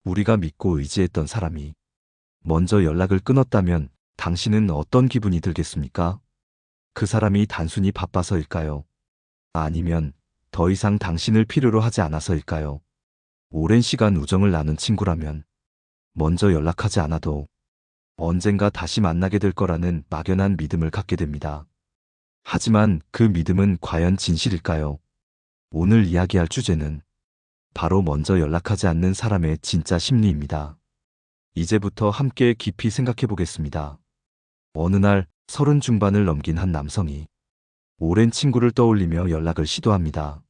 우리가 믿고 의지했던 사람이 먼저 연락을 끊었다면 당신은 어떤 기분이 들겠습니까? 그 사람이 단순히 바빠서일까요? 아니면 더 이상 당신을 필요로 하지 않아서일까요? 오랜 시간 우정을 나눈 친구라면 먼저 연락하지 않아도 언젠가 다시 만나게 될 거라는 막연한 믿음을 갖게 됩니다. 하지만 그 믿음은 과연 진실일까요? 오늘 이야기할 주제는 바로 먼저 연락하지 않는 사람의 진짜 심리입니다. 이제부터 함께 깊이 생각해 보겠습니다. 어느 날 30 중반을 넘긴 한 남성이 오랜 친구를 떠올리며 연락을 시도합니다.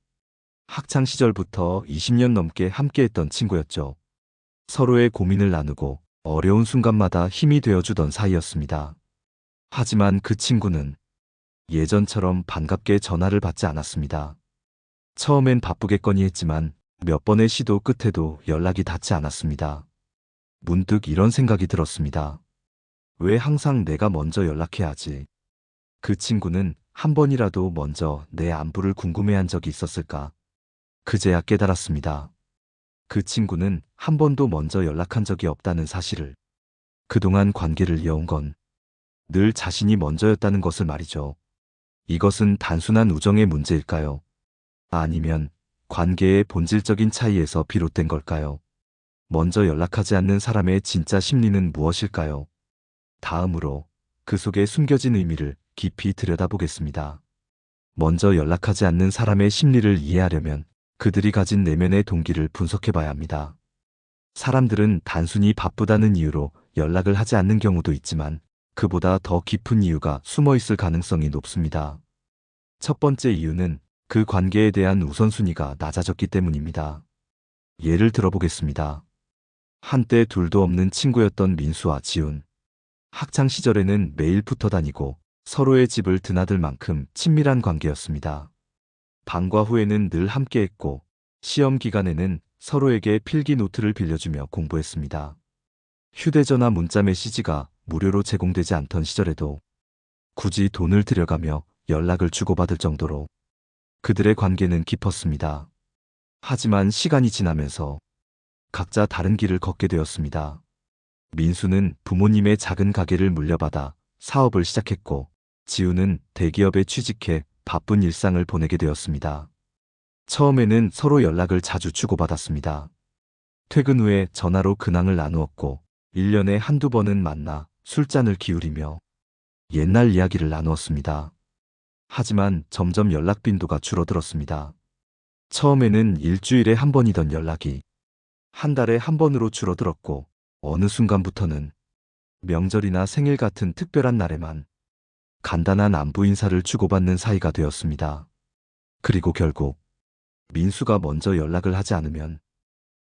학창 시절부터 20년 넘게 함께했던 친구였죠. 서로의 고민을 나누고 어려운 순간마다 힘이 되어주던 사이였습니다. 하지만 그 친구는 예전처럼 반갑게 전화를 받지 않았습니다. 처음엔 바쁘겠거니 했지만 몇 번의 시도 끝에도 연락이 닿지 않았습니다. 문득 이런 생각이 들었습니다. 왜 항상 내가 먼저 연락해야 하지? 그 친구는 한 번이라도 먼저 내 안부를 궁금해한 적이 있었을까? 그제야 깨달았습니다. 그 친구는 한 번도 먼저 연락한 적이 없다는 사실을. 그동안 관계를 이어온 건 늘 자신이 먼저였다는 것을 말이죠. 이것은 단순한 우정의 문제일까요? 아니면 관계의 본질적인 차이에서 비롯된 걸까요? 먼저 연락하지 않는 사람의 진짜 심리는 무엇일까요? 다음으로 그 속에 숨겨진 의미를 깊이 들여다보겠습니다. 먼저 연락하지 않는 사람의 심리를 이해하려면 그들이 가진 내면의 동기를 분석해봐야 합니다. 사람들은 단순히 바쁘다는 이유로 연락을 하지 않는 경우도 있지만 그보다 더 깊은 이유가 숨어 있을 가능성이 높습니다. 첫 번째 이유는 그 관계에 대한 우선순위가 낮아졌기 때문입니다. 예를 들어보겠습니다. 한때 둘도 없는 친구였던 민수와 지훈. 학창 시절에는 매일 붙어 다니고 서로의 집을 드나들 만큼 친밀한 관계였습니다. 방과 후에는 늘 함께했고 시험 기간에는 서로에게 필기 노트를 빌려주며 공부했습니다. 휴대전화 문자 메시지가 무료로 제공되지 않던 시절에도 굳이 돈을 들여가며 연락을 주고받을 정도로 그들의 관계는 깊었습니다. 하지만 시간이 지나면서 각자 다른 길을 걷게 되었습니다. 민수는 부모님의 작은 가게를 물려받아 사업을 시작했고 지우는 대기업에 취직해 바쁜 일상을 보내게 되었습니다. 처음에는 서로 연락을 자주 주고받았습니다. 퇴근 후에 전화로 근황을 나누었고 1년에 한두 번은 만나 술잔을 기울이며 옛날 이야기를 나누었습니다. 하지만 점점 연락 빈도가 줄어들었습니다. 처음에는 일주일에 한 번이던 연락이 한 달에 한 번으로 줄어들었고 어느 순간부터는 명절이나 생일 같은 특별한 날에만 간단한 안부 인사를 주고받는 사이가 되었습니다. 그리고 결국 민수가 먼저 연락을 하지 않으면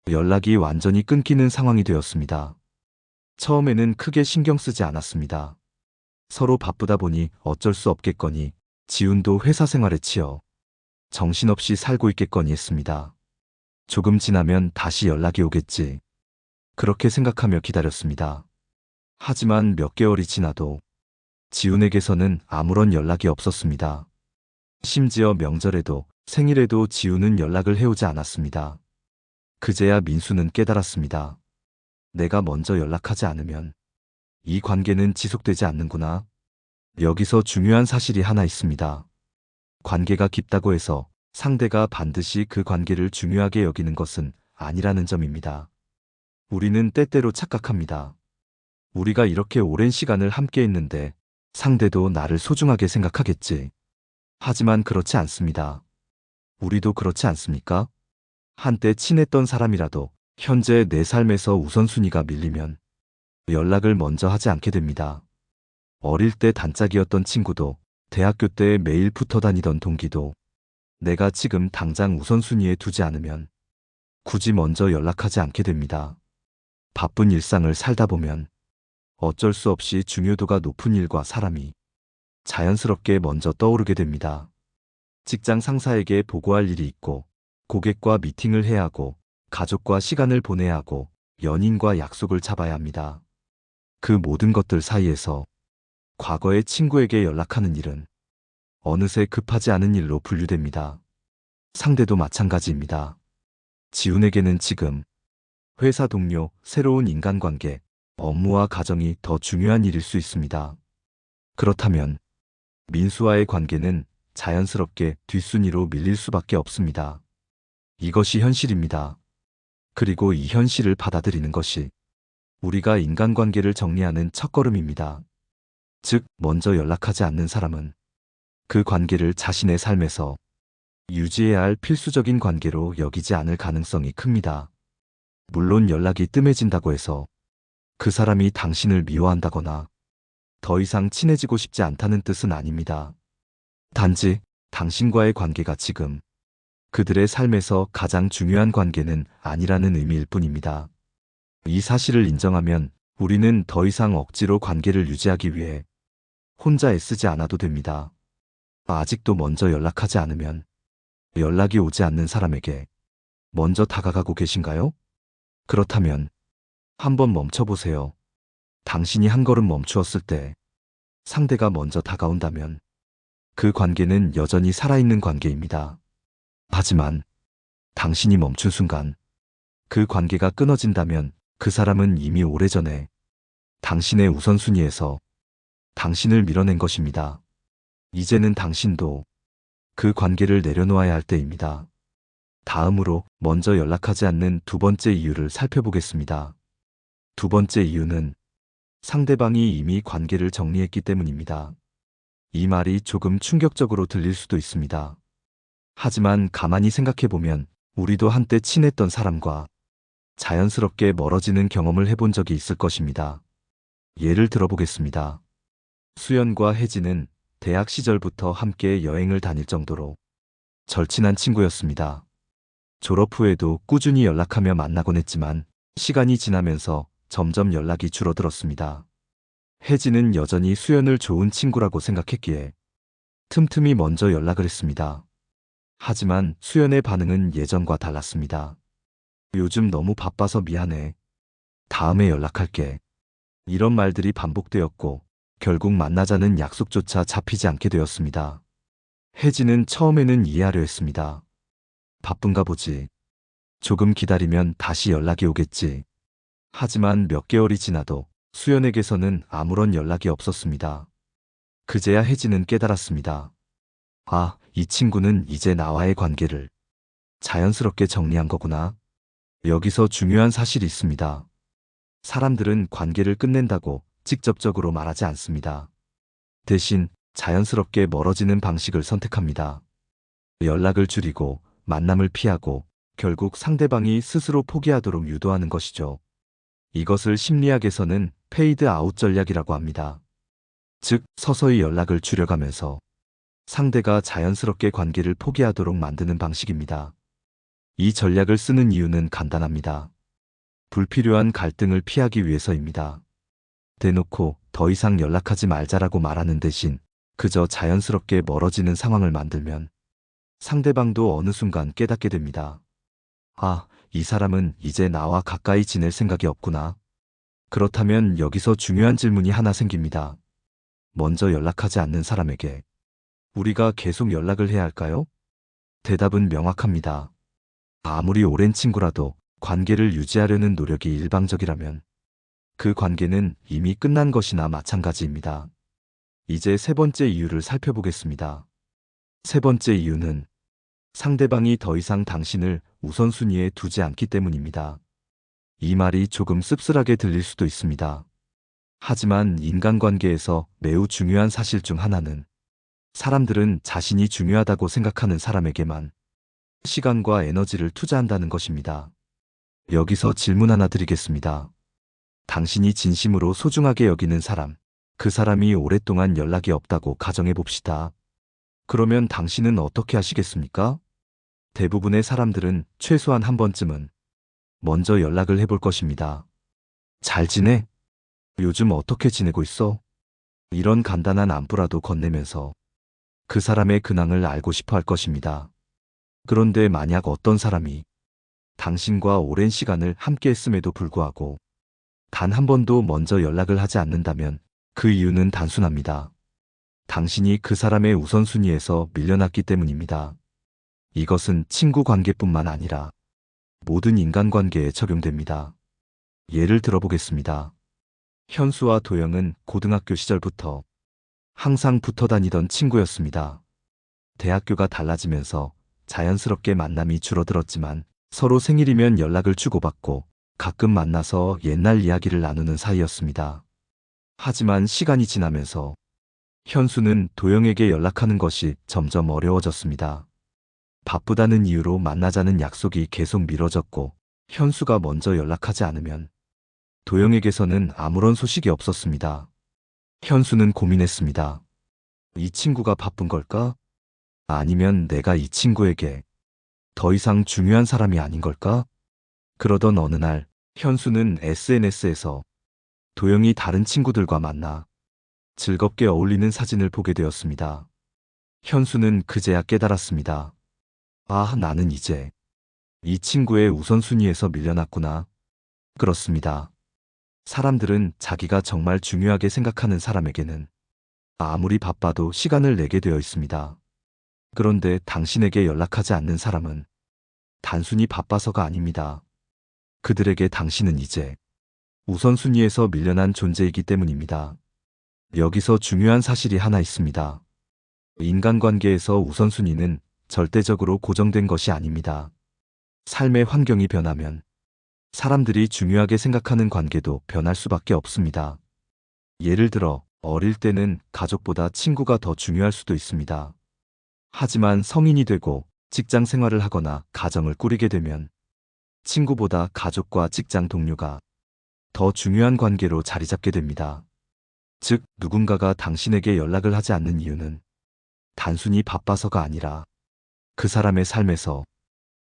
연락이 완전히 끊기는 상황이 되었습니다. 처음에는 크게 신경 쓰지 않았습니다. 서로 바쁘다 보니 어쩔 수 없겠거니 지훈도 회사 생활에 치여 정신없이 살고 있겠거니 했습니다. 조금 지나면 다시 연락이 오겠지. 그렇게 생각하며 기다렸습니다. 하지만 몇 개월이 지나도 지훈에게서는 아무런 연락이 없었습니다. 심지어 명절에도 생일에도 지훈은 연락을 해오지 않았습니다. 그제야 민수는 깨달았습니다. 내가 먼저 연락하지 않으면 이 관계는 지속되지 않는구나. 여기서 중요한 사실이 하나 있습니다. 관계가 깊다고 해서 상대가 반드시 그 관계를 중요하게 여기는 것은 아니라는 점입니다. 우리는 때때로 착각합니다. 우리가 이렇게 오랜 시간을 함께 했는데 상대도 나를 소중하게 생각하겠지. 하지만 그렇지 않습니다. 우리도 그렇지 않습니까? 한때 친했던 사람이라도 현재 내 삶에서 우선순위가 밀리면 연락을 먼저 하지 않게 됩니다. 어릴 때 단짝이었던 친구도, 대학교 때 매일 붙어 다니던 동기도 내가 지금 당장 우선순위에 두지 않으면 굳이 먼저 연락하지 않게 됩니다. 바쁜 일상을 살다 보면 어쩔 수 없이 중요도가 높은 일과 사람이 자연스럽게 먼저 떠오르게 됩니다. 직장 상사에게 보고할 일이 있고, 고객과 미팅을 해야 하고, 가족과 시간을 보내야 하고, 연인과 약속을 잡아야 합니다. 그 모든 것들 사이에서 과거의 친구에게 연락하는 일은 어느새 급하지 않은 일로 분류됩니다. 상대도 마찬가지입니다. 지훈에게는 지금 회사 동료, 새로운 인간관계, 업무와 가정이 더 중요한 일일 수 있습니다. 그렇다면 민수와의 관계는 자연스럽게 뒷순위로 밀릴 수밖에 없습니다. 이것이 현실입니다. 그리고 이 현실을 받아들이는 것이 우리가 인간관계를 정리하는 첫걸음입니다. 즉, 먼저 연락하지 않는 사람은 그 관계를 자신의 삶에서 유지해야 할 필수적인 관계로 여기지 않을 가능성이 큽니다. 물론 연락이 뜸해진다고 해서 그 사람이 당신을 미워한다거나 더 이상 친해지고 싶지 않다는 뜻은 아닙니다. 단지 당신과의 관계가 지금 그들의 삶에서 가장 중요한 관계는 아니라는 의미일 뿐입니다. 이 사실을 인정하면 우리는 더 이상 억지로 관계를 유지하기 위해 혼자 애쓰지 않아도 됩니다. 아직도 먼저 연락하지 않으면 연락이 오지 않는 사람에게 먼저 다가가고 계신가요? 그렇다면 한번 멈춰보세요. 당신이 한 걸음 멈추었을 때 상대가 먼저 다가온다면 그 관계는 여전히 살아있는 관계입니다. 하지만 당신이 멈춘 순간 그 관계가 끊어진다면 그 사람은 이미 오래전에 당신의 우선순위에서 당신을 밀어낸 것입니다. 이제는 당신도 그 관계를 내려놓아야 할 때입니다. 다음으로 먼저 연락하지 않는 두 번째 이유를 살펴보겠습니다. 두 번째 이유는 상대방이 이미 관계를 정리했기 때문입니다. 이 말이 조금 충격적으로 들릴 수도 있습니다. 하지만 가만히 생각해보면 우리도 한때 친했던 사람과 자연스럽게 멀어지는 경험을 해본 적이 있을 것입니다. 예를 들어보겠습니다. 수연과 혜진은 대학 시절부터 함께 여행을 다닐 정도로 절친한 친구였습니다. 졸업 후에도 꾸준히 연락하며 만나곤 했지만 시간이 지나면서 점점 연락이 줄어들었습니다. 혜진은 여전히 수연을 좋은 친구라고 생각했기에 틈틈이 먼저 연락을 했습니다. 하지만 수연의 반응은 예전과 달랐습니다. 요즘 너무 바빠서 미안해. 다음에 연락할게. 이런 말들이 반복되었고 결국 만나자는 약속조차 잡히지 않게 되었습니다. 혜진은 처음에는 이해하려 했습니다. 바쁜가 보지. 조금 기다리면 다시 연락이 오겠지. 하지만 몇 개월이 지나도 수연에게서는 아무런 연락이 없었습니다. 그제야 혜진은 깨달았습니다. 아, 이 친구는 이제 나와의 관계를 자연스럽게 정리한 거구나. 여기서 중요한 사실이 있습니다. 사람들은 관계를 끝낸다고 직접적으로 말하지 않습니다. 대신 자연스럽게 멀어지는 방식을 선택합니다. 연락을 줄이고 만남을 피하고 결국 상대방이 스스로 포기하도록 유도하는 것이죠. 이것을 심리학에서는 페이드 아웃 전략이라고 합니다. 즉, 서서히 연락을 줄여가면서 상대가 자연스럽게 관계를 포기하도록 만드는 방식입니다. 이 전략을 쓰는 이유는 간단합니다. 불필요한 갈등을 피하기 위해서입니다. 대놓고 더 이상 연락하지 말자라고 말하는 대신 그저 자연스럽게 멀어지는 상황을 만들면 상대방도 어느 순간 깨닫게 됩니다. 아, 이 사람은 이제 나와 가까이 지낼 생각이 없구나. 그렇다면 여기서 중요한 질문이 하나 생깁니다. 먼저 연락하지 않는 사람에게 우리가 계속 연락을 해야 할까요? 대답은 명확합니다. 아무리 오랜 친구라도 관계를 유지하려는 노력이 일방적이라면 그 관계는 이미 끝난 것이나 마찬가지입니다. 이제 세 번째 이유를 살펴보겠습니다. 세 번째 이유는 상대방이 더 이상 당신을 우선순위에 두지 않기 때문입니다. 이 말이 조금 씁쓸하게 들릴 수도 있습니다. 하지만 인간관계에서 매우 중요한 사실 중 하나는 사람들은 자신이 중요하다고 생각하는 사람에게만 시간과 에너지를 투자한다는 것입니다. 여기서 질문 하나 드리겠습니다. 당신이 진심으로 소중하게 여기는 사람, 그 사람이 오랫동안 연락이 없다고 가정해 봅시다. 그러면 당신은 어떻게 하시겠습니까? 대부분의 사람들은 최소한 한 번쯤은 먼저 연락을 해볼 것입니다. 잘 지내? 요즘 어떻게 지내고 있어? 이런 간단한 안부라도 건네면서 그 사람의 근황을 알고 싶어 할 것입니다. 그런데 만약 어떤 사람이 당신과 오랜 시간을 함께 했음에도 불구하고 단 한 번도 먼저 연락을 하지 않는다면 그 이유는 단순합니다. 당신이 그 사람의 우선순위에서 밀려났기 때문입니다. 이것은 친구 관계뿐만 아니라 모든 인간관계에 적용됩니다. 예를 들어보겠습니다. 현수와 도영은 고등학교 시절부터 항상 붙어 다니던 친구였습니다. 대학교가 달라지면서 자연스럽게 만남이 줄어들었지만 서로 생일이면 연락을 주고받고 가끔 만나서 옛날 이야기를 나누는 사이였습니다. 하지만 시간이 지나면서 현수는 도영에게 연락하는 것이 점점 어려워졌습니다. 바쁘다는 이유로 만나자는 약속이 계속 미뤄졌고 현수가 먼저 연락하지 않으면 도영에게서는 아무런 소식이 없었습니다. 현수는 고민했습니다. 이 친구가 바쁜 걸까? 아니면 내가 이 친구에게 더 이상 중요한 사람이 아닌 걸까? 그러던 어느 날 현수는 SNS에서 도영이 다른 친구들과 만나 즐겁게 어울리는 사진을 보게 되었습니다. 현수는 그제야 깨달았습니다. 아, 나는 이제 이 친구의 우선순위에서 밀려났구나. 그렇습니다. 사람들은 자기가 정말 중요하게 생각하는 사람에게는 아무리 바빠도 시간을 내게 되어 있습니다. 그런데 당신에게 연락하지 않는 사람은 단순히 바빠서가 아닙니다. 그들에게 당신은 이제 우선순위에서 밀려난 존재이기 때문입니다. 여기서 중요한 사실이 하나 있습니다. 인간관계에서 우선순위는 절대적으로 고정된 것이 아닙니다. 삶의 환경이 변하면 사람들이 중요하게 생각하는 관계도 변할 수밖에 없습니다. 예를 들어 어릴 때는 가족보다 친구가 더 중요할 수도 있습니다. 하지만 성인이 되고 직장 생활을 하거나 가정을 꾸리게 되면 친구보다 가족과 직장 동료가 더 중요한 관계로 자리 잡게 됩니다. 즉, 누군가가 당신에게 연락을 하지 않는 이유는 단순히 바빠서가 아니라 그 사람의 삶에서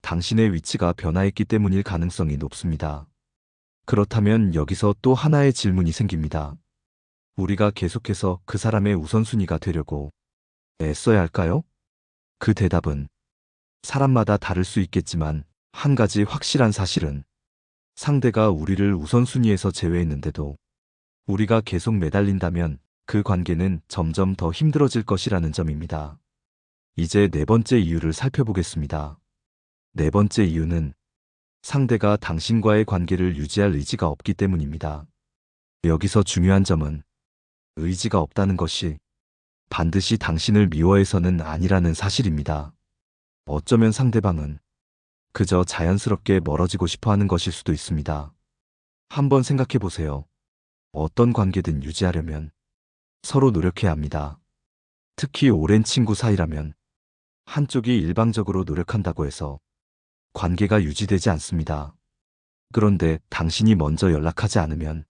당신의 위치가 변화했기 때문일 가능성이 높습니다. 그렇다면 여기서 또 하나의 질문이 생깁니다. 우리가 계속해서 그 사람의 우선순위가 되려고 애써야 할까요? 그 대답은 사람마다 다를 수 있겠지만 한 가지 확실한 사실은 상대가 우리를 우선순위에서 제외했는데도 우리가 계속 매달린다면 그 관계는 점점 더 힘들어질 것이라는 점입니다. 이제 네 번째 이유를 살펴보겠습니다. 네 번째 이유는 상대가 당신과의 관계를 유지할 의지가 없기 때문입니다. 여기서 중요한 점은 의지가 없다는 것이 반드시 당신을 미워해서는 아니라는 사실입니다. 어쩌면 상대방은 그저 자연스럽게 멀어지고 싶어 하는 것일 수도 있습니다. 한번 생각해 보세요. 어떤 관계든 유지하려면 서로 노력해야 합니다. 특히 오랜 친구 사이라면 한쪽이 일방적으로 노력한다고 해서 관계가 유지되지 않습니다. 그런데 당신이 먼저 연락하지 않으면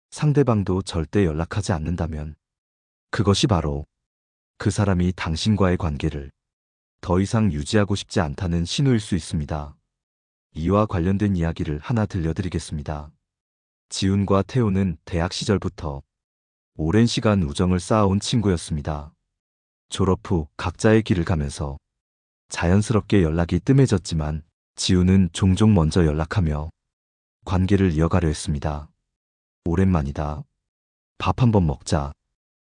상대방도 절대 연락하지 않는다면 그것이 바로 그 사람이 당신과의 관계를 더 이상 유지하고 싶지 않다는 신호일 수 있습니다. 이와 관련된 이야기를 하나 들려드리겠습니다. 지훈과 태호는 대학 시절부터 오랜 시간 우정을 쌓아온 친구였습니다. 졸업 후 각자의 길을 가면서 자연스럽게 연락이 뜸해졌지만 지훈은 종종 먼저 연락하며 관계를 이어가려 했습니다. 오랜만이다. 밥 한번 먹자.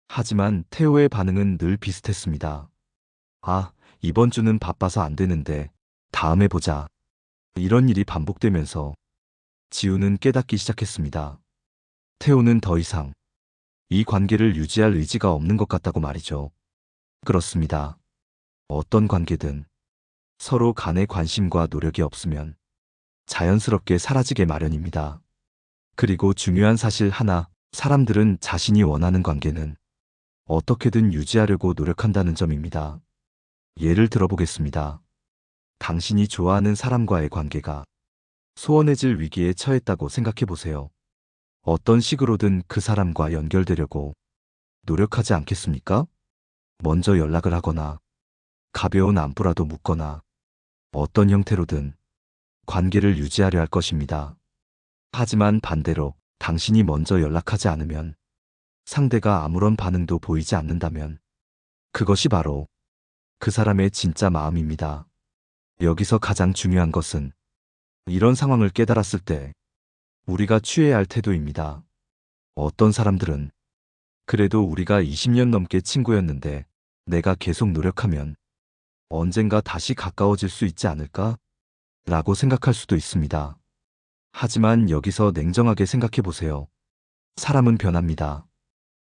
하지만 태호의 반응은 늘 비슷했습니다. 아, 이번 주는 바빠서 안 되는데 다음에 보자. 이런 일이 반복되면서 지훈은 깨닫기 시작했습니다. 태호는 더 이상 이 관계를 유지할 의지가 없는 것 같다고 말이죠. 그렇습니다. 어떤 관계든 서로 간의 관심과 노력이 없으면 자연스럽게 사라지게 마련입니다. 그리고 중요한 사실 하나, 사람들은 자신이 원하는 관계는 어떻게든 유지하려고 노력한다는 점입니다. 예를 들어보겠습니다. 당신이 좋아하는 사람과의 관계가 소원해질 위기에 처했다고 생각해 보세요. 어떤 식으로든 그 사람과 연결되려고 노력하지 않겠습니까? 먼저 연락을 하거나 가벼운 안부라도 묻거나 어떤 형태로든 관계를 유지하려 할 것입니다. 하지만 반대로 당신이 먼저 연락하지 않으면 상대가 아무런 반응도 보이지 않는다면 그것이 바로 그 사람의 진짜 마음입니다. 여기서 가장 중요한 것은 이런 상황을 깨달았을 때 우리가 취해야 할 태도입니다. 어떤 사람들은 그래도 우리가 20년 넘게 친구였는데 내가 계속 노력하면 언젠가 다시 가까워질 수 있지 않을까? 라고 생각할 수도 있습니다. 하지만 여기서 냉정하게 생각해 보세요. 사람은 변합니다.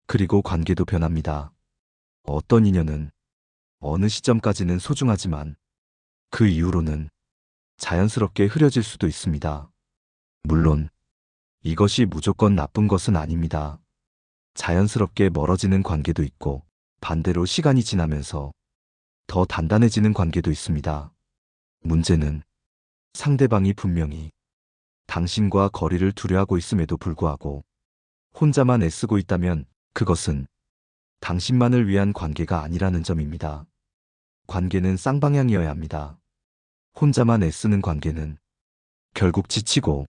그리고 관계도 변합니다. 어떤 인연은 어느 시점까지는 소중하지만 그 이후로는 자연스럽게 흐려질 수도 있습니다. 물론 이것이 무조건 나쁜 것은 아닙니다. 자연스럽게 멀어지는 관계도 있고 반대로 시간이 지나면서 더 단단해지는 관계도 있습니다. 문제는 상대방이 분명히 당신과 거리를 두려하고 있음에도 불구하고 혼자만 애쓰고 있다면 그것은 당신만을 위한 관계가 아니라는 점입니다. 관계는 쌍방향이어야 합니다. 혼자만 애쓰는 관계는 결국 지치고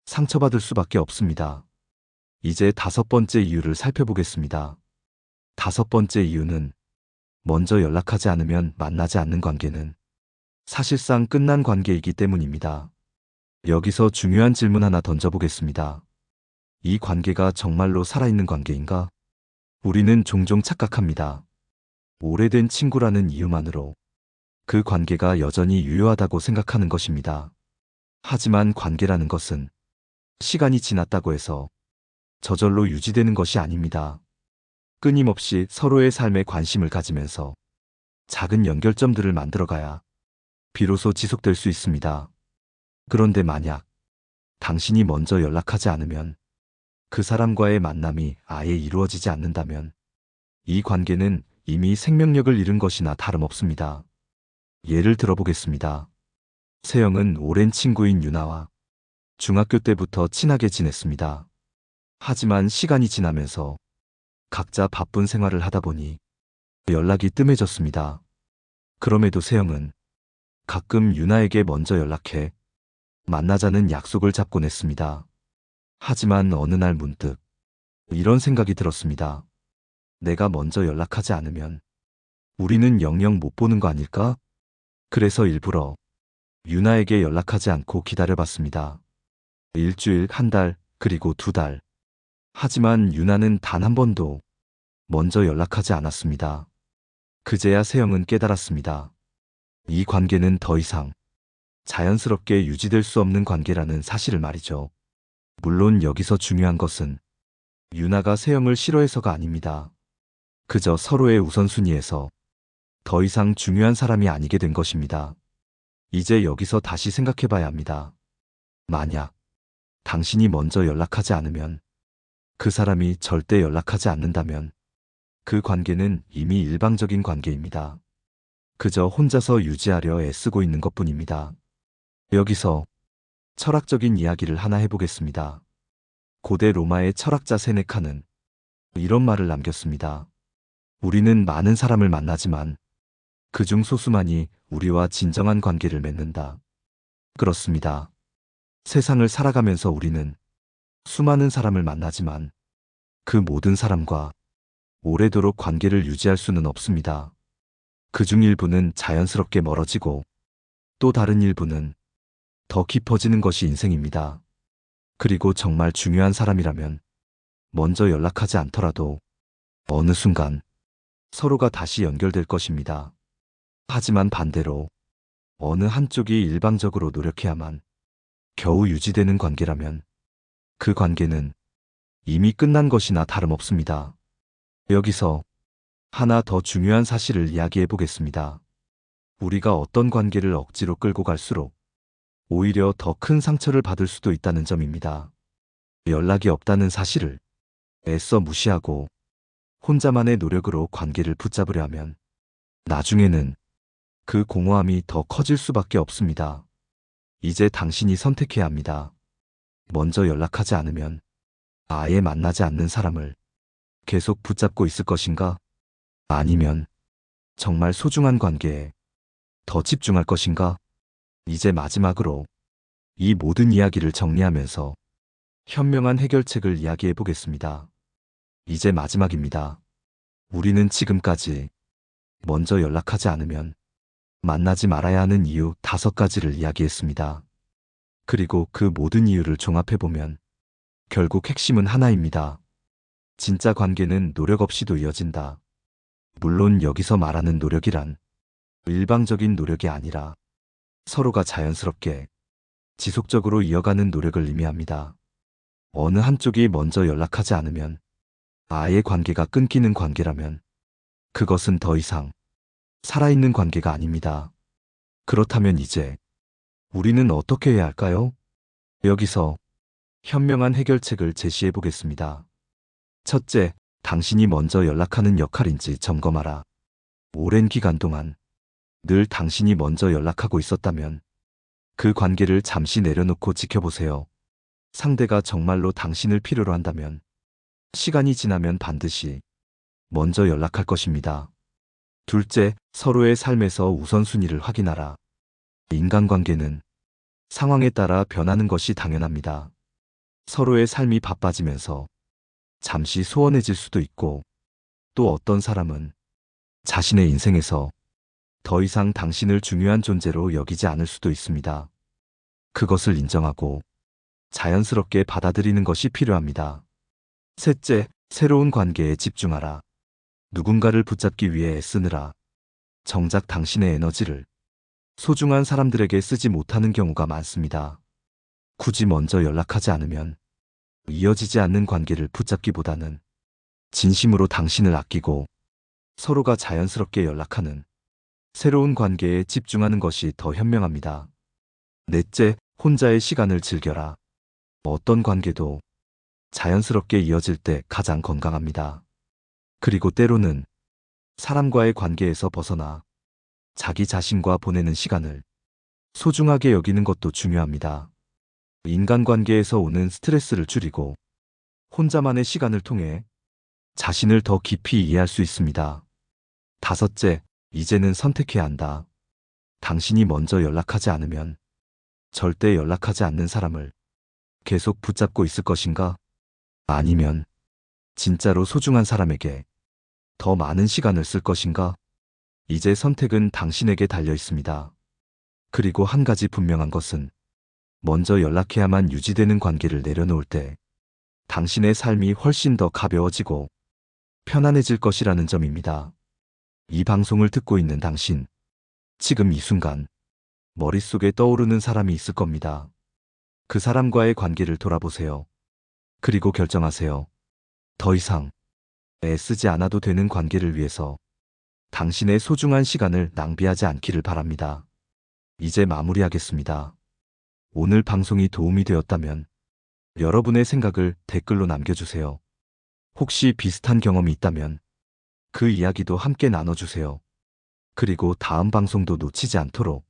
상처받을 수밖에 없습니다. 이제 5번째 이유를 살펴보겠습니다. 5번째 이유는 먼저 연락하지 않으면 만나지 않는 관계는 사실상 끝난 관계이기 때문입니다. 여기서 중요한 질문 하나 던져보겠습니다. 이 관계가 정말로 살아있는 관계인가? 우리는 종종 착각합니다. 오래된 친구라는 이유만으로 그 관계가 여전히 유효하다고 생각하는 것입니다. 하지만 관계라는 것은 시간이 지났다고 해서 저절로 유지되는 것이 아닙니다. 끊임없이 서로의 삶에 관심을 가지면서 작은 연결점들을 만들어가야 비로소 지속될 수 있습니다. 그런데 만약 당신이 먼저 연락하지 않으면 그 사람과의 만남이 아예 이루어지지 않는다면 이 관계는 이미 생명력을 잃은 것이나 다름없습니다. 예를 들어보겠습니다. 세영은 오랜 친구인 유나와 중학교 때부터 친하게 지냈습니다. 하지만 시간이 지나면서 각자 바쁜 생활을 하다 보니 연락이 뜸해졌습니다. 그럼에도 세영은 가끔 유나에게 먼저 연락해 만나자는 약속을 잡곤 했습니다. 하지만 어느 날 문득 이런 생각이 들었습니다. 내가 먼저 연락하지 않으면 우리는 영영 못 보는 거 아닐까? 그래서 일부러 유나에게 연락하지 않고 기다려봤습니다. 일주일, 한 달, 그리고 2달. 하지만 유나는 단 한 번도 먼저 연락하지 않았습니다. 그제야 세영은 깨달았습니다. 이 관계는 더 이상 자연스럽게 유지될 수 없는 관계라는 사실을 말이죠. 물론 여기서 중요한 것은 유나가 세영을 싫어해서가 아닙니다. 그저 서로의 우선순위에서 더 이상 중요한 사람이 아니게 된 것입니다. 이제 여기서 다시 생각해 봐야 합니다. 만약 당신이 먼저 연락하지 않으면 그 사람이 절대 연락하지 않는다면 그 관계는 이미 일방적인 관계입니다. 그저 혼자서 유지하려 애쓰고 있는 것뿐입니다. 여기서 철학적인 이야기를 하나 해보겠습니다. 고대 로마의 철학자 세네카는 이런 말을 남겼습니다. 우리는 많은 사람을 만나지만 그중 소수만이 우리와 진정한 관계를 맺는다. 그렇습니다. 세상을 살아가면서 우리는 수많은 사람을 만나지만 그 모든 사람과 오래도록 관계를 유지할 수는 없습니다. 그중 일부는 자연스럽게 멀어지고 또 다른 일부는 더 깊어지는 것이 인생입니다. 그리고 정말 중요한 사람이라면 먼저 연락하지 않더라도 어느 순간 서로가 다시 연결될 것입니다. 하지만 반대로 어느 한쪽이 일방적으로 노력해야만 겨우 유지되는 관계라면 그 관계는 이미 끝난 것이나 다름없습니다. 여기서 하나 더 중요한 사실을 이야기해 보겠습니다. 우리가 어떤 관계를 억지로 끌고 갈수록 오히려 더 큰 상처를 받을 수도 있다는 점입니다. 연락이 없다는 사실을 애써 무시하고 혼자만의 노력으로 관계를 붙잡으려 하면 나중에는 그 공허함이 더 커질 수밖에 없습니다. 이제 당신이 선택해야 합니다. 먼저 연락하지 않으면 아예 만나지 않는 사람을 계속 붙잡고 있을 것인가? 아니면 정말 소중한 관계에 더 집중할 것인가? 이제 마지막으로 이 모든 이야기를 정리하면서 현명한 해결책을 이야기해 보겠습니다. 이제 마지막입니다. 우리는 지금까지 먼저 연락하지 않으면 만나지 말아야 하는 이유 5가지를 이야기했습니다. 그리고 그 모든 이유를 종합해보면 결국 핵심은 하나입니다. 진짜 관계는 노력 없이도 이어진다. 물론 여기서 말하는 노력이란 일방적인 노력이 아니라 서로가 자연스럽게 지속적으로 이어가는 노력을 의미합니다. 어느 한쪽이 먼저 연락하지 않으면, 아예 관계가 끊기는 관계라면 그것은 더 이상 살아있는 관계가 아닙니다. 그렇다면 이제 우리는 어떻게 해야 할까요? 여기서 현명한 해결책을 제시해 보겠습니다. 첫째, 당신이 먼저 연락하는 역할인지 점검하라. 오랜 기간 동안 늘 당신이 먼저 연락하고 있었다면 그 관계를 잠시 내려놓고 지켜보세요. 상대가 정말로 당신을 필요로 한다면 시간이 지나면 반드시 먼저 연락할 것입니다. 둘째, 서로의 삶에서 우선순위를 확인하라. 인간관계는 상황에 따라 변하는 것이 당연합니다. 서로의 삶이 바빠지면서 잠시 소원해질 수도 있고, 또 어떤 사람은 자신의 인생에서 더 이상 당신을 중요한 존재로 여기지 않을 수도 있습니다. 그것을 인정하고 자연스럽게 받아들이는 것이 필요합니다. 셋째, 새로운 관계에 집중하라. 누군가를 붙잡기 위해 애쓰느라 정작 당신의 에너지를 소중한 사람들에게 쓰지 못하는 경우가 많습니다. 굳이 먼저 연락하지 않으면 이어지지 않는 관계를 붙잡기보다는 진심으로 당신을 아끼고 서로가 자연스럽게 연락하는 새로운 관계에 집중하는 것이 더 현명합니다. 넷째, 혼자의 시간을 즐겨라. 어떤 관계도 자연스럽게 이어질 때 가장 건강합니다. 그리고 때로는 사람과의 관계에서 벗어나 자기 자신과 보내는 시간을 소중하게 여기는 것도 중요합니다. 인간관계에서 오는 스트레스를 줄이고 혼자만의 시간을 통해 자신을 더 깊이 이해할 수 있습니다. 다섯째, 이제는 선택해야 한다. 당신이 먼저 연락하지 않으면 절대 연락하지 않는 사람을 계속 붙잡고 있을 것인가? 아니면 진짜로 소중한 사람에게 더 많은 시간을 쓸 것인가? 이제 선택은 당신에게 달려 있습니다. 그리고 한 가지 분명한 것은 먼저 연락해야만 유지되는 관계를 내려놓을 때 당신의 삶이 훨씬 더 가벼워지고 편안해질 것이라는 점입니다. 이 방송을 듣고 있는 당신, 지금 이 순간 머릿속에 떠오르는 사람이 있을 겁니다. 그 사람과의 관계를 돌아보세요. 그리고 결정하세요. 더 이상 애쓰지 않아도 되는 관계를 위해서 당신의 소중한 시간을 낭비하지 않기를 바랍니다. 이제 마무리하겠습니다. 오늘 방송이 도움이 되었다면 여러분의 생각을 댓글로 남겨주세요. 혹시 비슷한 경험이 있다면 그 이야기도 함께 나눠주세요. 그리고 다음 방송도 놓치지 않도록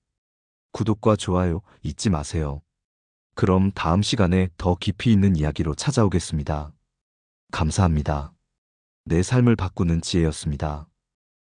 구독과 좋아요 잊지 마세요. 그럼 다음 시간에 더 깊이 있는 이야기로 찾아오겠습니다. 감사합니다. 내 삶을 바꾸는 지혜였습니다.